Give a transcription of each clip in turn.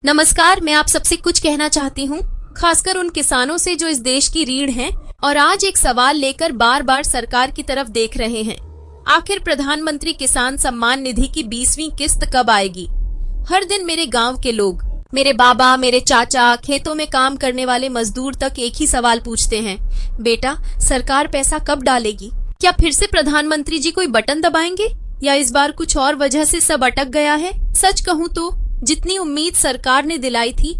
नमस्कार, मैं आप सबसे कुछ कहना चाहती हूँ, खासकर उन किसानों से जो इस देश की रीढ़ हैं और आज एक सवाल लेकर बार बार सरकार की तरफ देख रहे हैं। आखिर प्रधानमंत्री किसान सम्मान निधि की 20वीं किस्त कब आएगी? हर दिन मेरे गांव के लोग, मेरे बाबा, मेरे चाचा, खेतों में काम करने वाले मजदूर तक एक ही सवाल पूछते हैं, बेटा सरकार पैसा कब डालेगी? क्या फिर से प्रधानमंत्री जी कोई बटन दबाएंगे या इस बार कुछ और वजह से सब अटक गया है? सच कहूँ तो जितनी उम्मीद सरकार ने दिलाई थी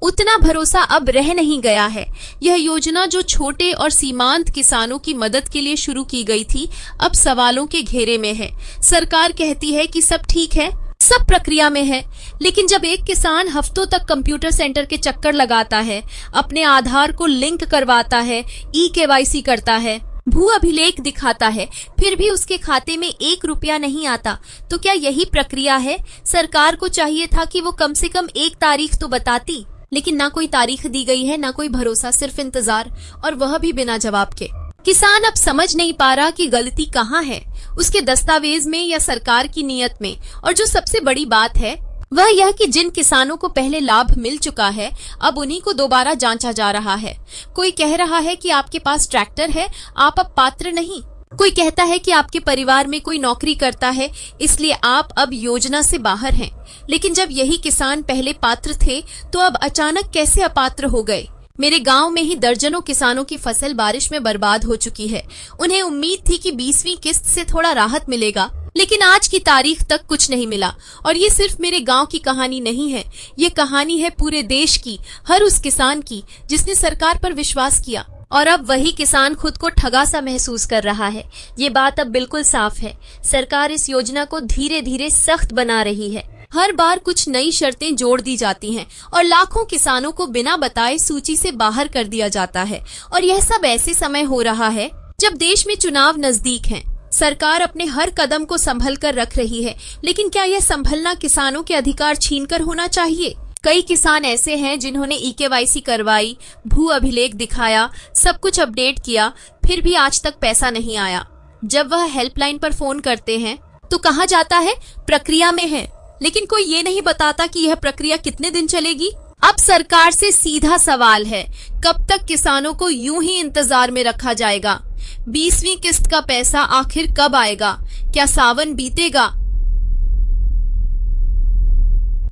उतना भरोसा अब रह नहीं गया है। यह योजना जो छोटे और सीमांत किसानों की मदद के लिए शुरू की गई थी, अब सवालों के घेरे में है। सरकार कहती है कि सब ठीक है, सब प्रक्रिया में है, लेकिन जब एक किसान हफ्तों तक कंप्यूटर सेंटर के चक्कर लगाता है, अपने आधार को लिंक करवाता है, ई-केवाईसी करता है, भू अभिलेख दिखाता है, फिर भी उसके खाते में 1 रुपया नहीं आता, तो क्या यही प्रक्रिया है? सरकार को चाहिए था कि वो कम से कम एक तारीख तो बताती, लेकिन ना कोई तारीख दी गई है, ना कोई भरोसा, सिर्फ इंतजार, और वह भी बिना जवाब के। किसान अब समझ नहीं पा रहा कि गलती कहाँ है, उसके दस्तावेज में या सरकार की नीयत में। और जो सबसे बड़ी बात है वह यह कि जिन किसानों को पहले लाभ मिल चुका है, अब उन्हीं को दोबारा जांचा जा रहा है। कोई कह रहा है कि आपके पास ट्रैक्टर है, आप अब पात्र नहीं। कोई कहता है कि आपके परिवार में कोई नौकरी करता है, इसलिए आप अब योजना से बाहर हैं। लेकिन जब यही किसान पहले पात्र थे, तो अब अचानक कैसे अपात्र हो गए? मेरे गांव में ही दर्जनों किसानों की फसल बारिश में बर्बाद हो चुकी है। उन्हें उम्मीद थी कि 20वीं किस्त से थोड़ा राहत मिलेगा, लेकिन आज की तारीख तक कुछ नहीं मिला। और ये सिर्फ मेरे गांव की कहानी नहीं है, ये कहानी है पूरे देश की, हर उस किसान की जिसने सरकार पर विश्वास किया। और अब वही किसान खुद को ठगा सा महसूस कर रहा है। ये बात अब बिल्कुल साफ है, सरकार इस योजना को धीरे धीरे सख्त बना रही है। हर बार कुछ नई शर्तें जोड़ दी जाती हैं और लाखों किसानों को बिना बताए सूची से बाहर कर दिया जाता है। और यह सब ऐसे समय हो रहा है जब देश में चुनाव नजदीक हैं। सरकार अपने हर कदम को संभल कर रख रही है, लेकिन क्या यह संभलना किसानों के अधिकार छीनकर होना चाहिए? कई किसान ऐसे हैं जिन्होंने ई-केवाईसी करवाई, भू अभिलेख दिखाया, सब कुछ अपडेट किया, फिर भी आज तक पैसा नहीं आया। जब वह हेल्पलाइन पर फोन करते हैं तो कहा जाता है प्रक्रिया में है, लेकिन कोई ये नहीं बताता कि यह प्रक्रिया कितने दिन चलेगी। अब सरकार से सीधा सवाल है, कब तक किसानों को यूं ही इंतजार में रखा जाएगा? 20वीं किस्त का पैसा आखिर कब आएगा? क्या सावन बीतेगा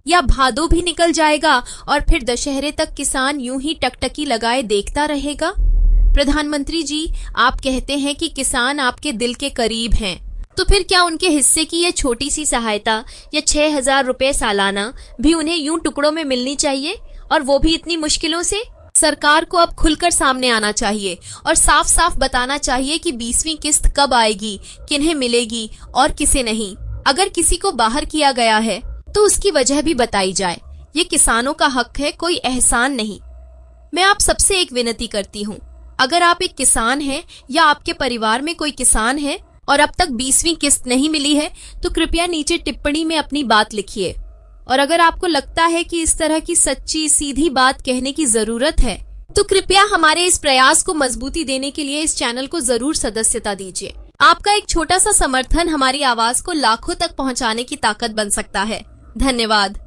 या भादो भी निकल जाएगा और फिर दशहरे तक किसान यूं ही टकटकी लगाए देखता रहेगा? प्रधानमंत्री जी, आप कहते हैं कि किसान आपके दिल के करीब हैं, तो फिर क्या उनके हिस्से की यह छोटी सी सहायता या 6,000 रुपए सालाना भी उन्हें यूं टुकड़ों में मिलनी चाहिए, और वो भी इतनी मुश्किलों से? सरकार को अब खुलकर सामने आना चाहिए और साफ साफ बताना चाहिए कि 20वीं किस्त कब आएगी, किन्हें मिलेगी और किसे नहीं। अगर किसी को बाहर किया गया है तो उसकी वजह भी बताई जाए। ये किसानों का हक है, कोई एहसान नहीं। मैं आप सबसे एक विनती करती हूँ, अगर आप एक किसान हैं या आपके परिवार में कोई किसान है और अब तक 20वीं किस्त नहीं मिली है, तो कृपया नीचे टिप्पणी में अपनी बात लिखिए। और अगर आपको लगता है कि इस तरह की सच्ची सीधी बात कहने की जरूरत है, तो कृपया हमारे इस प्रयास को मजबूती देने के लिए इस चैनल को जरूर सदस्यता दीजिए। आपका एक छोटा सा समर्थन हमारी आवाज को लाखों तक पहुंचाने की ताकत बन सकता है। धन्यवाद।